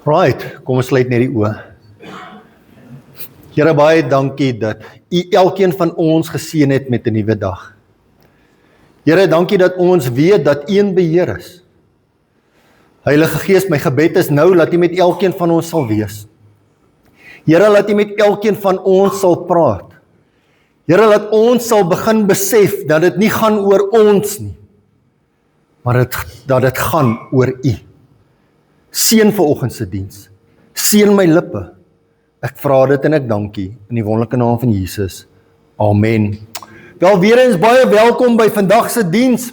Right, kom ons sluit net die oë. Here, baie dankie dat U elkeen van ons geseën het met 'n nuwe dag. Here, dankie dat ons weet dat U in beheer is. Heilige Gees, my gebed is nou dat U met elkeen van ons sal wees. Here, laat U met elkeen van ons sal praat. Here, laat ons sal begin besef dat dit nie gaan oor ons nie, maar dat dit gaan oor U. Seën vanoggend se diens. Seën my lippe. Ek vra dit en ek dankie in die wonderlike naam van Jesus. Amen. Wel, weer eens baie welkom by vandag se diens.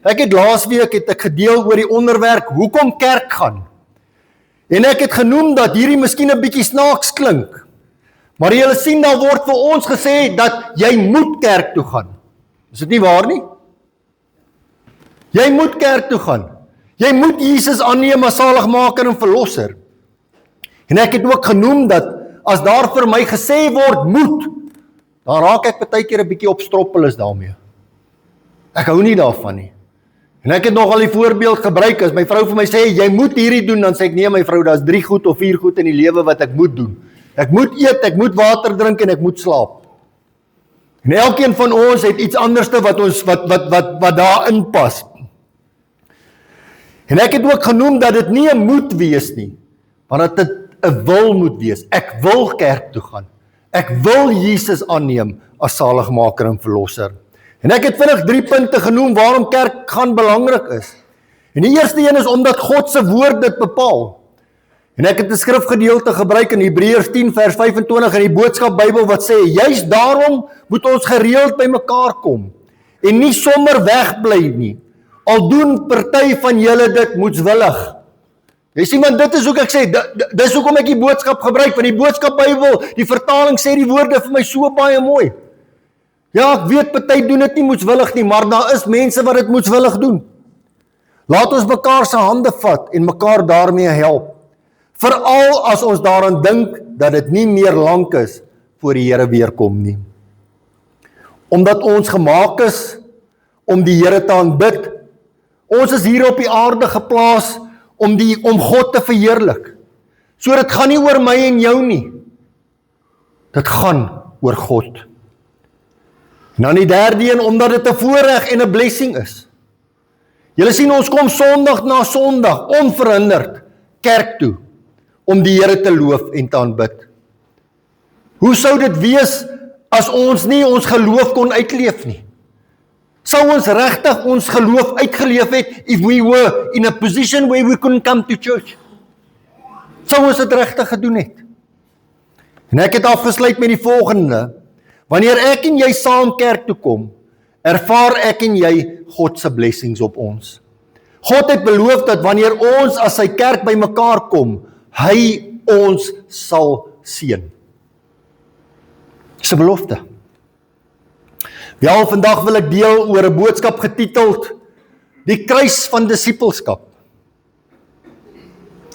Ek het laasweek ek gedeel oor die onderwerp hoekom kerk gaan. En ek het genoem dat hierdie miskien 'n bietjie snaaks klink. Maar julle sien, daar word vir ons gesê dat jy moet kerk toe gaan. Is dit nie waar nie? Jy moet kerk toe gaan. Jy moet Jesus aanneem as saligmaker en verlosser. En ek het ook genoem dat as daar vir my gesê word moet, dan raak ek baie keer 'n bietjie opstroppel daarmee. Ek hou nie daarvan nie. En ek het nogal die voorbeeld gebruik, as my vrou vir my sê, jy moet hierdie doen, dan sê ek, nee my vrou, daar's 3 goed of 4 goed in die lewe wat ek moet doen. Ek moet eet, ek moet water drink en ek moet slaap. En elkeen van ons het iets anderste wat daarin pas. En ek het ook genoem dat dit nie 'n moet wees nie, maar dat dit 'n wil moet wees. Ek wil kerk toe gaan. Ek wil Jesus aanneem as saligmaker en verlosser. En ek het vinnig 3 punte genoem waarom kerk gaan belangrik is. En die eerste een is omdat God se woord dit bepaal. En ek het 'n skrifgedeelte gebruik in Hebreërs 10 vers 25 in die Boodskap Bybel wat sê, juist daarom moet ons gereeld by mekaar kom en nie sommer wegbly nie. Al doen party van julle dit moedswillig. Jy sien, want dit is hoe ek sê, dis hoekom ek die boodskap gebruik, want die Boodskap Bybel, die vertaling sê die woorde vir my so baie mooi. Ja, ek weet party doen dit nie moedswillig nie, maar daar is mense wat dit moedswillig doen. Laat ons mekaar se hande vat en mekaar daarmee help. Veral as ons daaraan dink dat dit nie meer lank is voor die Here weer kom nie. Omdat ons gemaak is om die Here te aanbid. Ons is hier op die aarde geplaas om God te verheerlik. So dit gaan nie oor my en jou nie. Dit gaan oor God. En dan die derde een, omdat dit 'n voorreg en 'n blessing is. Julle sien, ons kom Sondag na Sondag, onverhinderd, kerk toe, om die Here te loof en te aanbid. Hoe sou dit wees as ons nie ons geloof kon uitleef nie? Sou ons regtig ons geloof uitgeleef het if we were in a position where we couldn't come to church? Sou ons dit regtig gedoen het? En ek het afgesluit met die volgende. Wanneer ek en jy saam kerk toe kom, ervaar ek en jy God se blessings op ons. God het beloof dat wanneer ons as sy kerk by mekaar kom, hy ons sal seën. Dis 'n belofte. Ja, vandag wil ek deel oor 'n boodskap getiteld Die kruis van disippelskap.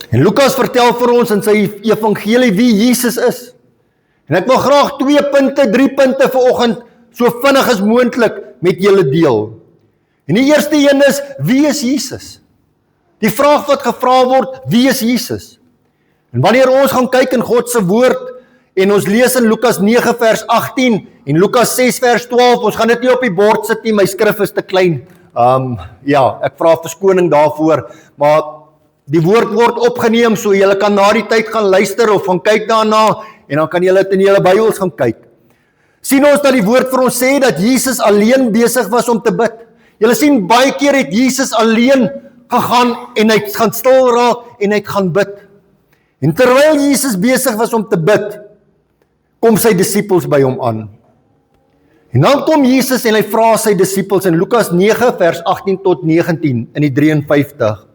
En Lukas vertel vir ons in sy evangelie wie Jesus is. En ek wil graag 2 punte, 3 punte vanoggend so vinnig as moontlik met julle deel. En die eerste een is, wie is Jesus? Die vraag wat gevra word, wie is Jesus? En wanneer ons gaan kyk in God se woord, en ons lees in Lukas 9 vers 18, en Lukas 6 vers 12, ons gaan dit nie op die bord sit nie, my skrif is te klein. Ja, ek vra verskoning daarvoor, maar die woord word opgeneem, so julle kan na die tyd gaan luister, of gaan kyk daarna, en dan kan julle dit in julle Bybels gaan kyk. Sien ons dat die woord vir ons sê, dat Jesus alleen besig was om te bid. Julle sien, baie keer het Jesus alleen gegaan, en hy gaan stil raak, en hy gaan bid. En terwyl Jesus besig was om te bid, kom sy disippels by hom aan. En dan kom Jesus en hy vra sy disippels in Lukas 9 vers 18 tot 19 in die 53.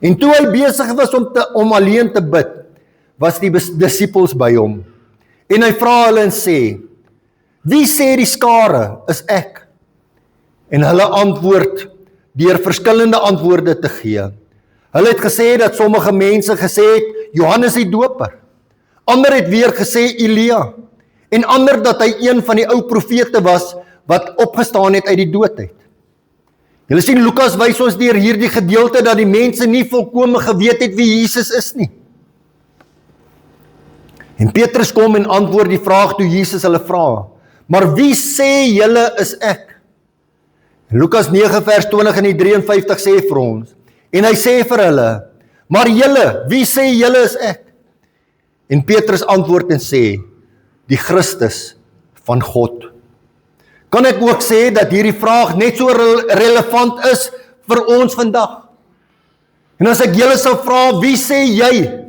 En toe hy besig was om alleen te bid, was die disippels by hom. En hy vra hulle en sê, wie sê die skare is ek? En hulle antwoord deur verskillende antwoorde te gee. Hulle het gesê dat sommige mense gesê het, Johannes die Doper. Ander het weer gesê Elia. En ander dat hy een van die ou profete was, wat opgestaan het uit die dood uit. Julle sien, Lukas wys ons deur hierdie gedeelte dat die mense nie volkome geweet het wie Jesus is nie. En Petrus kom en antwoord die vraag toe Jesus hulle vra, maar wie sê julle is ek? En Lukas 9 vers 20 en die 53 sê vir ons, en hy sê vir hulle, maar julle, wie sê julle is ek? En Petrus antwoord en sê, die Christus van God. Kan ek ook sê dat hierdie vraag net so relevant is vir ons vandag? En as ek julle sou vra, wie sê jy?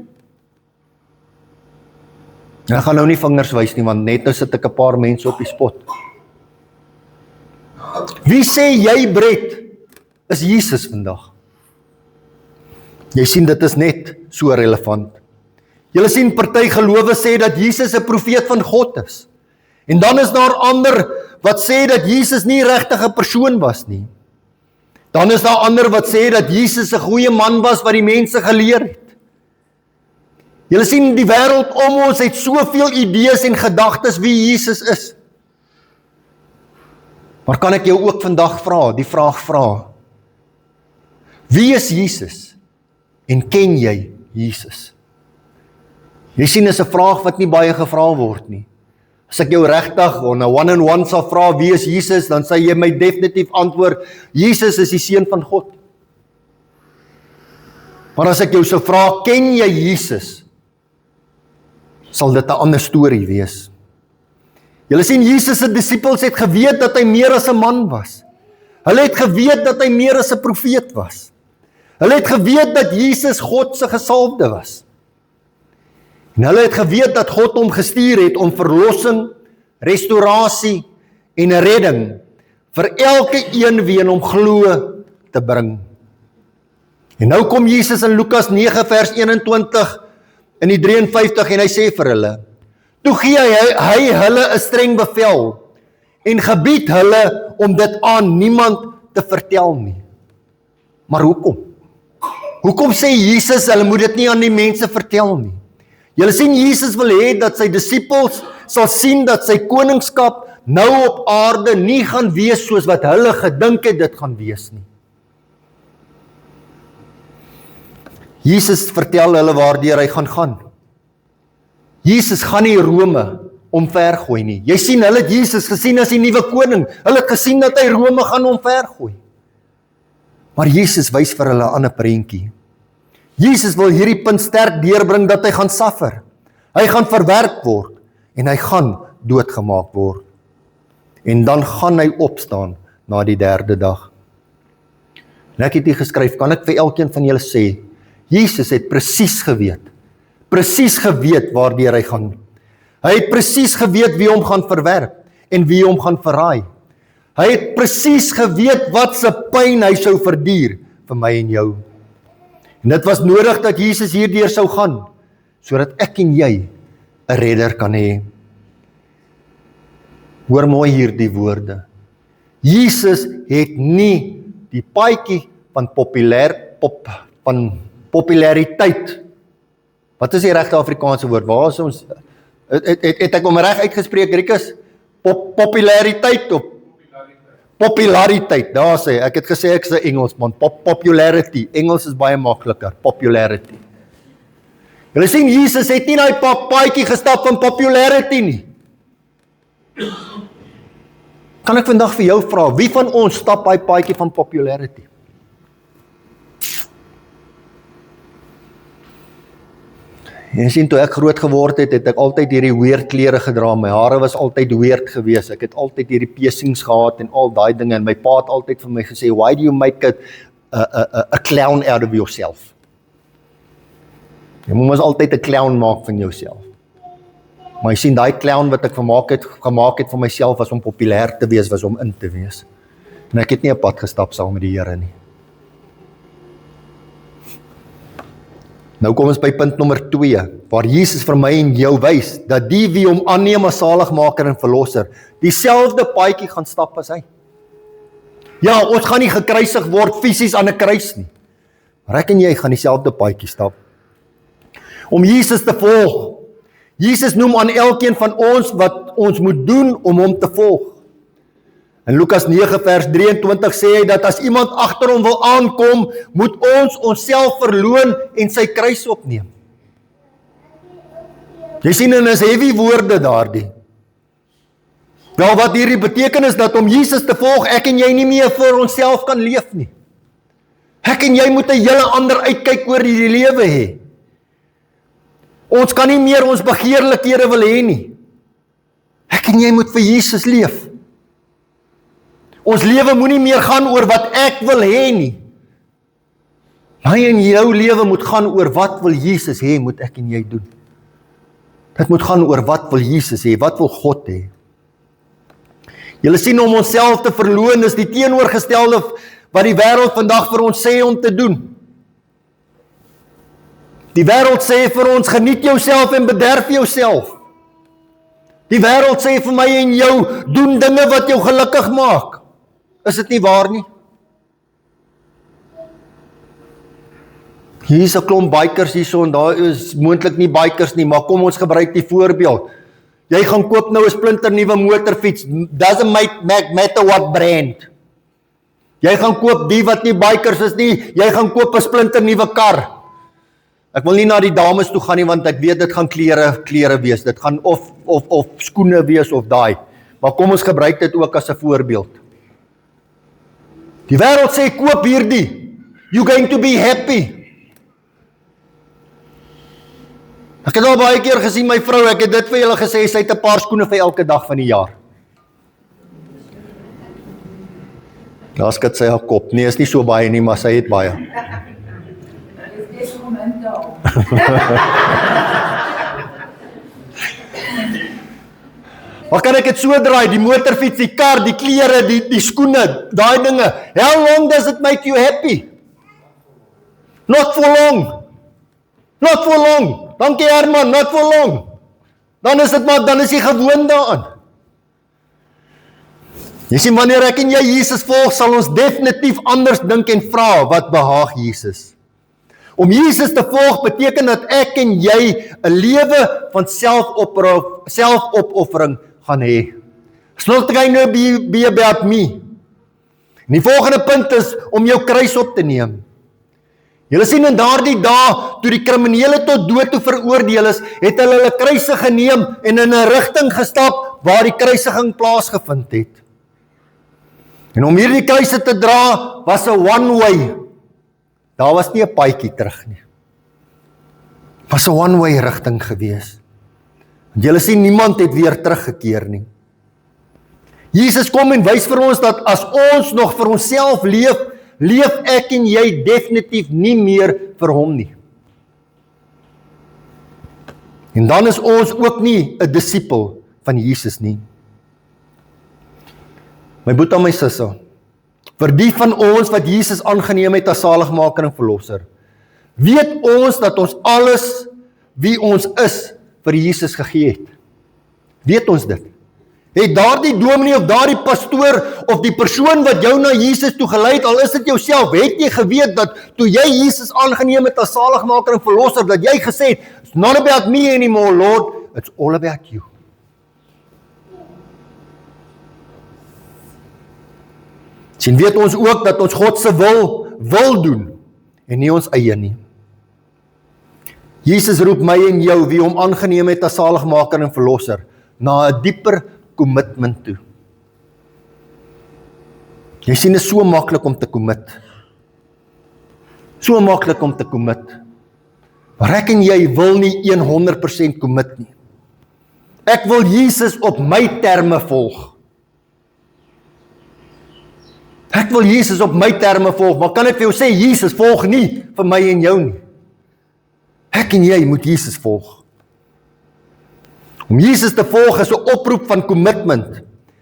Ek gaan nou nie vingers wys nie, want net nou sit ek 'n paar mense op die spot. Wie sê jy, Brett, is Jesus vandag? Jy sien, dit is net so relevant. Julle sien, party gelowe sê dat Jesus 'n profeet van God is. En dan is daar ander wat sê dat Jesus nie regtig 'n persoon was nie. Dan is daar ander wat sê dat Jesus 'n goeie man was wat die mense geleer het. Julle sien, die wêreld om ons het soveel idees en gedagtes wie Jesus is. Maar kan ek jou ook vandag vra, die vraag vra, wie is Jesus? En ken jy Jesus? Jy sien, is 'n vraag wat nie baie gevra word nie. As ek jou regtig op 'n one-on-one sal vra, wie is Jesus? Dan sal jy my definitief antwoord, Jesus is die seun van God. Maar as ek jou sou vra, ken jy Jesus? Sal dit 'n ander storie wees. Julle sien, Jesus se disippels het geweet dat hy meer as 'n man was. Hulle het geweet dat hy meer as 'n profeet was. Hulle het geweet dat Jesus God se gesalfde was. En hulle het geweet dat God hom gestuur het om verlossing, restaurasie en 'n redding vir elke een wie in hom glo te bring. En nou kom Jesus in Lukas 9 vers 21 in die 53 en hy sê vir hulle, toe gee hy hulle 'n streng bevel en gebied hulle om dit aan niemand te vertel nie. Maar hoekom? Hoekom sê Jesus hulle moet dit nie aan die mense vertel nie? Julle sien, Jesus wil hê dat sy disippels sal sien dat sy koningskap nou op aarde nie gaan wees soos wat hulle gedink het dit gaan wees nie. Jesus vertel hulle waardeur hy gaan. Jesus gaan nie Rome omvergooi nie. Jy sien, hulle het Jesus gesien as die nuwe koning. Hulle het gesien dat hy Rome gaan omvergooi. Maar Jesus wys vir hulle 'n ander prentjie. Jesus wil hierdie punt sterk deurbring dat hy gaan suffer. Hy gaan verwerp word en hy gaan doodgemaak word. En dan gaan hy opstaan na die 3de dag. En ek het hier geskryf, kan ek vir elkeen van julle sê, Jesus het presies geweet waardeur hy gaan. Hy het presies geweet wie hom gaan verwerp en wie hom gaan verraai. Hy het presies geweet wat se pyn hy sou verduur vir my en jou. En dit was nodig dat Jesus hierdeur sou gaan, sodat ek en jy 'n redder kan hê. Hoor mooi hierdie woorde. Jesus het nie die paadjie van populariteit. Wat is die regte Afrikaanse woord? Waar is ons? Het ek hom reg uitgespreek, Rikus? Populariteit of populariteit. Daar sê ek het gesê ek is 'n Engelsman. Popularity. Engels is baie makliker. Popularity. Julle sien, Jesus het nie daai paadjie gestap van popularity nie. Kan ek vandag vir jou vra, wie van ons stap daai paadjie van popularity? Jy sien, toe ek groot geword het, het ek altyd hierdie weird klere gedra. My hare was altyd weird geweest. Ek het altyd hierdie piercings gehad en al daai dinge. En my pa het altyd vir my gesê, why do you make a clown out of yourself? Jy moet mos altyd 'n clown maak van jouself. Maar jy sien, daai clown wat ek gemaak het vir myself was om populêr te wees, was om in te wees. En ek het nie 'n pad gestap saam met die Here nie. Nou kom ons by punt nommer 2, waar Jesus vir my en jou wys, dat die wie hom aanneem as saligmaker en verlosser, dieselfde paadjie gaan stap as hy. Ja, ons gaan nie gekruisig word fisies aan 'n kruis nie, maar ek en jy gaan dieselfde paadjie stap. Om Jesus te volg. Jesus noem aan elkeen van ons wat ons moet doen om hom te volg. In Lukas 9 vers 23 sê hy dat as iemand agter hom wil aankom, moet ons onsself verloon en sy kruis opneem. Jy sien, en is heavy woorde daardie. Wel, wat hierdie beteken is dat om Jesus te volg, ek en jy nie meer vir onsself kan leef nie. Ek en jy moet 'n hele ander uitkyk oor hierdie lewe hê. Ons kan nie meer ons begeerlikhede wil hê nie. Ek en jy moet vir Jesus leef. Ons lewe moenie meer gaan oor wat ek wil hê nie. My en jou lewe moet gaan oor wat wil Jesus hê, moet ek en jy doen. Dit moet gaan oor wat wil Jesus hê, wat wil God hê. Julle sien, om onsself te verloon is die teenoorgestelde wat die wêreld vandag vir ons sê om te doen. Die wêreld sê vir ons, geniet jouself en bederf jouself. Die wêreld sê vir my en jou, doen dinge wat jou gelukkig maak. Is dit nie waar nie? Hier is 'n klomp bikers hierso en daar is moontlik nie bikers nie, maar kom ons gebruik die voorbeeld. Jy gaan koop nou 'n splinter nuwe motorfiets, doesn't matter what brand. Jy gaan koop die wat nie bikers is nie, jy gaan koop 'n splinter nuwe kar. Ek wil nie na die dames toe gaan nie, want ek weet dit gaan klere wees, dit gaan of skoene wees of daai. Maar kom ons gebruik dit ook as 'n voorbeeld. Die wêreld sê, koop hierdie, you're going to be happy. Ek het al baie keer gesien my vrou, ek het dit vir julle gesê, sy het 'n paar skoene vir elke dag van die jaar. Daar skat sy haar kop. Nee, is nie so baie nie, maar sy het baie. Maar kan ek dit so draai, die motorfiets, die kar, die klere, die skoene, daai dinge. How long does it make you happy? Not for long. Not for long. Dankie Herman, not for long. Dan is jy gewoon daaraan. Jy sien, wanneer ek en jy Jesus volg, sal ons definitief anders dink en vra, wat behaag Jesus? Om Jesus te volg beteken dat ek en jy 'n lewe van selfopoffering gaan hê. It's not going to be about me. En die volgende punt is om jou kruis op te neem. Julle sien, in daardie dae, toe die kriminele tot dood toe veroordeel is, het hulle kruise geneem en in 'n rigting gestap waar die kruisiging plaasgevind het. En om hierdie kruise te dra, was 'n one way. Daar was nie 'n paadjie terug nie. Was 'n one way rigting gewees. En julle sien, niemand het weer teruggekeer nie. Jesus kom en wys vir ons dat as ons nog vir onsself leef ek en jy definitief nie meer vir hom nie. En dan is ons ook nie 'n disipel van Jesus nie. My boetie en my susse, vir die van ons wat Jesus aangeneem het as saligmaker en verlosser, weet ons dat ons alles wie ons is vir Jesus gegee het. Weet ons dit? Het daardie dominee of daardie pastoor of die persoon wat jou na Jesus toe gelei het, al is dit jouself, het jy geweet dat toe jy Jesus aangeneem het as saligmaker en verlosser, dat jy gesê het, it's not about me anymore, Lord, it's all about you. Sien, weet ons ook dat ons God se wil doen en nie ons eie nie. Jesus roep my en jou wie hom aangeneem het as saligmaker en verlosser na 'n dieper commitment toe. Jy sien, dit is so maklik om te commit. So maklik om te commit. Maar ek en jy wil nie 100% commit nie. Ek wil Jesus op my terme volg. Ek wil Jesus op my terme volg, maar kan ek vir jou sê, Jesus volg nie vir my en jou nie. Ek en jy moet Jesus volg. Om Jesus te volg is 'n oproep van commitment.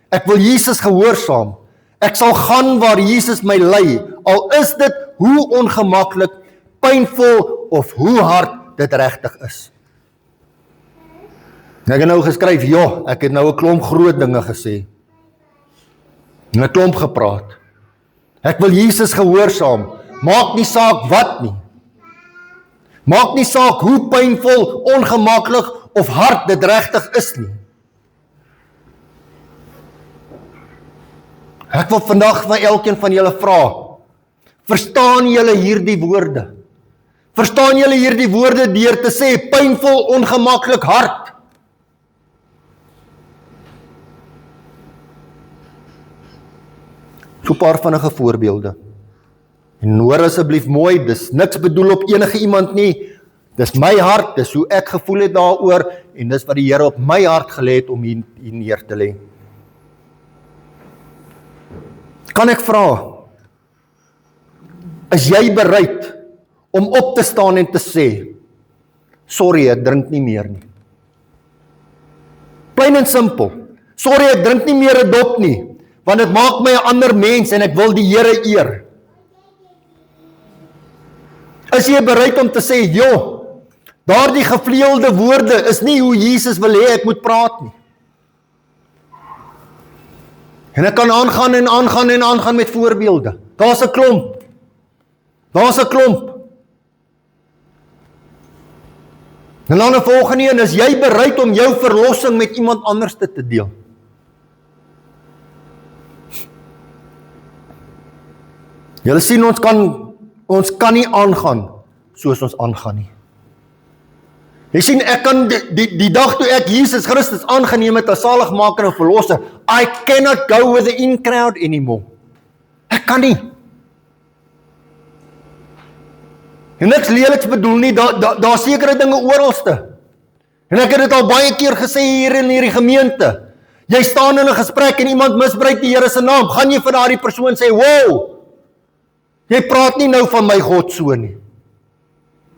Ek wil Jesus gehoorsaam. Ek sal gaan waar Jesus my lei, al is dit hoe ongemaklik, pynvol of hoe hard dit regtig is. Ek het nou geskryf, ek het nou 'n klomp groot dinge gesê. En 'n klomp gepraat. Ek wil Jesus gehoorsaam. Maak nie saak wat nie. Maak nie saak hoe pynvol, ongemaklik of hard dit regtig is nie. Ek wil vandag van elkeen van julle vra, verstaan julle hierdie woorde? Verstaan julle hierdie woorde deur te sê, pynvol, ongemaklik, hard? So 'n paar vinnige voorbeelde. En hoor asseblief mooi, dis niks bedoel op enige iemand nie. Dis my hart, dis hoe ek gevoel het daaroor en dis wat die Here op my hart gelê het om hier neer te lê. Kan ek vra, is jy bereid om op te staan en te sê, sorry, ek drink nie meer nie. Plain en simpel. Sorry, ek drink nie meer 'n dop nie, want dit maak my 'n ander mens en ek wil die Here eer. Is jy bereid om te sê, daardie gevleelde woorde is nie hoe Jesus wil hê ek moet praat nie. En ek kan aangaan en aangaan en aangaan met voorbeelde. Daar's 'n klomp. En dan 'n volgende een, is jy bereid om jou verlossing met iemand anders te deel? Julle sien, ons kan nie aangaan soos ons aangaan nie. Jy sien, ek kan die dag toe ek Jesus Christus aangeneem het as saligmaker en verlosser, I cannot go with the in crowd anymore. Ek kan nie. En niks leliks bedoel nie, daar sekere dinge oralste. En ek het dit al baie keer gesê hier in hierdie gemeente. Jy staan in 'n gesprek en iemand misbruik die Here se naam, gaan jy vir daardie persoon sê, wow, jy praat nie nou van my God so nie.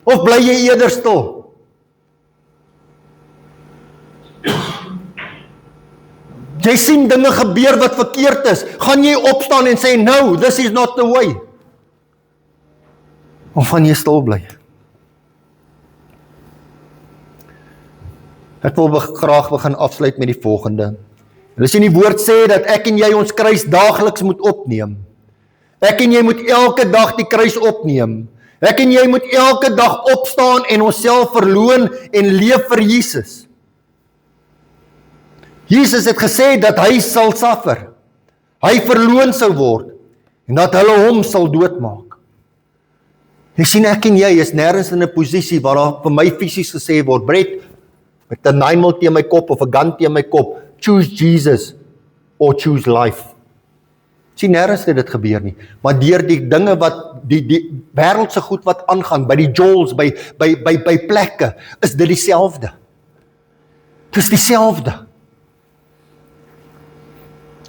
Of bly jy eerder stil? Jy sien dinge gebeur wat verkeerd is, gaan jy opstaan en sê, no, this is not the way. Of gaan jy stil bly? Ek wil graag begin afsluit met die volgende. Hulle sien die woord sê dat ek en jy ons kruis daagliks moet opneem. Ek en jy moet elke dag die kruis opneem. Ek en jy moet elke dag opstaan en onsself verloon en leef vir Jesus. Jesus het gesê dat hy sal suffer. Hy verloon sou word en dat hulle hom sal doodmaak. Jy sien, ek en jy is nêrens in 'n posisie waar daar vir my fisies gesê word, Brett, met 'n 9mm teen my kop of 'n gun teen my kop, choose Jesus or choose life. Sien, nêrens het dit gebeur nie, maar deur die dinge wat die wêreldse goed wat aangaan, by die jolls, by plekke, is dit dieselfde. Dis dieselfde.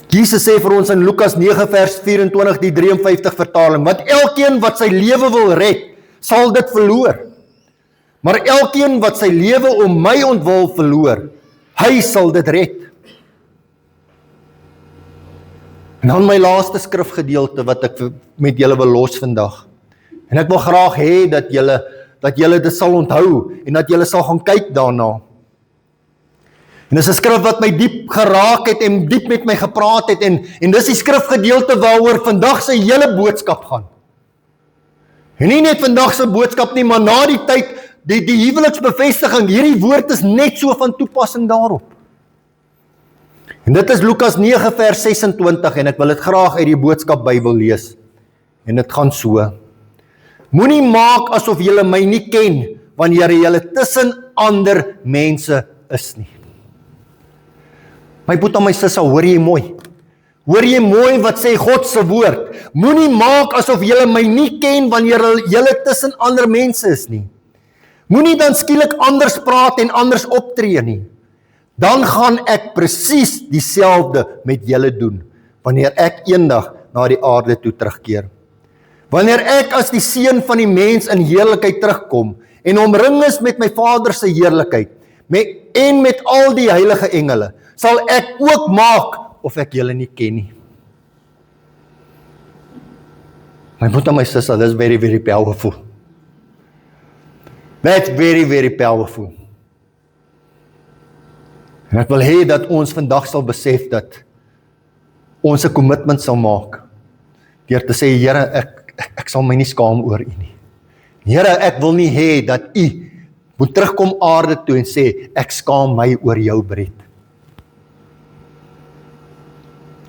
Jesus sê vir ons in Lukas 9 vers 24 die 53 vertaling, want elkeen wat sy lewe wil red, sal dit verloor. Maar elkeen wat sy lewe om my ontwil verloor, hy sal dit red. En dan my laaste skrifgedeelte wat ek met julle wil los vandag. En ek wil graag hê dat julle dit sal onthou en dat julle sal gaan kyk daarna. En dis 'n skrif wat my diep geraak het en diep met my gepraat het en dis die skrifgedeelte waaroor vandag se hele boodskap gaan. En nie net vandag se boodskap nie, maar na die tyd, die huweliksbevestiging, hierdie woord is net so van toepassing daarop. En dit is Lukas 9 vers 26 en ek wil dit graag uit die boodskap Bybel lees. En dit gaan so. Moenie maak asof julle my nie ken wanneer julle tussen ander mense is nie. My boetie, my sissa, hoor jy mooi? Hoor jy mooi wat sê God se woord? Moenie maak asof julle my nie ken wanneer julle tussen ander mense is nie. Moenie dan skielik anders praat en anders optree nie. Dan gaan ek presies dieselfde met julle doen, wanneer ek eendag na die aarde toe terugkeer. Wanneer ek as die seun van die mens in heerlikheid terugkom, en omring is met my Vader se heerlikheid, en met al die heilige engele, sal ek ook maak of ek julle nie ken nie. My broer en my suster, that's very, very powerful. That's very, very powerful. En ek wil hê dat ons vandag sal besef dat ons 'n commitment sal maak, deur te sê, Here, ek sal my nie skaam oor U nie. Here, ek wil nie hê dat U moet terugkom aarde toe en sê, ek skaam my oor jou Brett.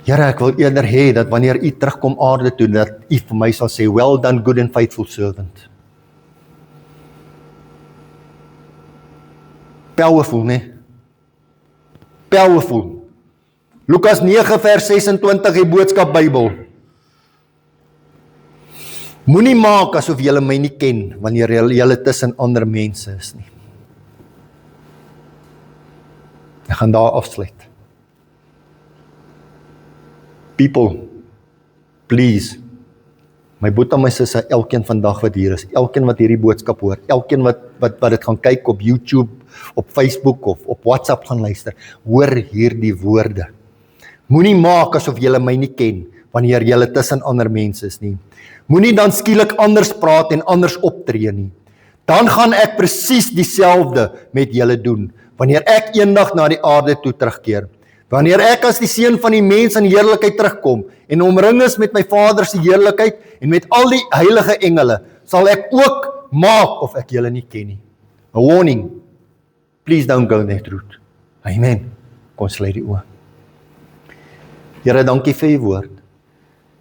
Here, ek wil eerder hê dat wanneer U terugkom aarde toe, dat U vir my sal sê, well done, good and faithful servant. Powerful, né? Powerful. Lukas 9 vers 26, die boodskap Bybel. Moenie maak asof julle my nie ken, wanneer julle tussen ander mense is nie. Ek gaan daar afsluit. People, please, my boet en my sisse, elkeen vandag wat hier is, elkeen wat hierdie boodskap hoor, elkeen wat dit gaan kyk op YouTube, op Facebook of op WhatsApp gaan luister, hoor hierdie woorde. Moenie maak asof julle my nie ken, wanneer julle tussen ander mense is nie. Moenie dan skielik anders praat en anders optree nie. Dan gaan ek presies dieselfde met julle doen, wanneer ek eendag na die aarde toe terugkeer. Wanneer ek as die seun van die mens in heerlikheid terugkom en omring is met my Vader se heerlikheid en met al die heilige engele, sal ek ook maak of ek julle nie ken nie. A warning, please don't go that route. Amen. Kom sluit die oë. Here, dankie vir u woord.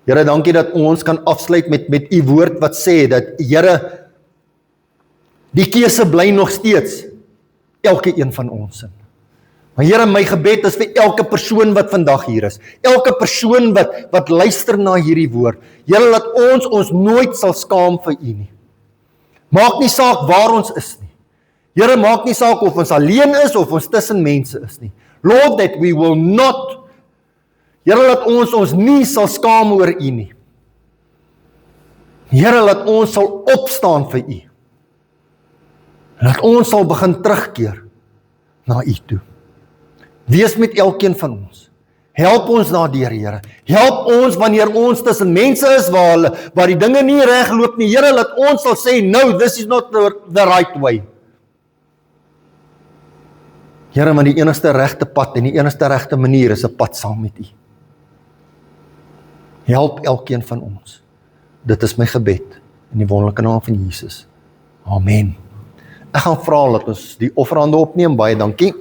Here, dankie dat ons kan afsluit met u woord wat sê dat, Here, die keuse bly nog steeds elke een van ons in. Maar Here, my gebed is vir elke persoon wat vandag hier is, elke persoon wat luister na hierdie woord. Here, laat ons nooit sal skaam vir u nie. Maak nie saak waar ons is nie. Here, maak nie saak of ons alleen is of ons tussen mense is nie. Lord, that we will not, Here, laat ons nie sal skaam oor u nie. Here, laat ons sal opstaan vir u. Laat ons sal begin terugkeer na u toe. Wees met elkeen van ons. Help ons daardeur, Here. Help ons wanneer ons tussen mense is waar die dinge nie reg loop nie. Here, laat ons sal sê, no, this is not the right way. Here, maar die enigste regte pad en die enigste regte manier is 'n pad saam met u. Help elkeen van ons. Dit is my gebed in die wonderlike naam van Jesus. Amen. Ek gaan vra dat ons die offerhande opneem. Baie dankie.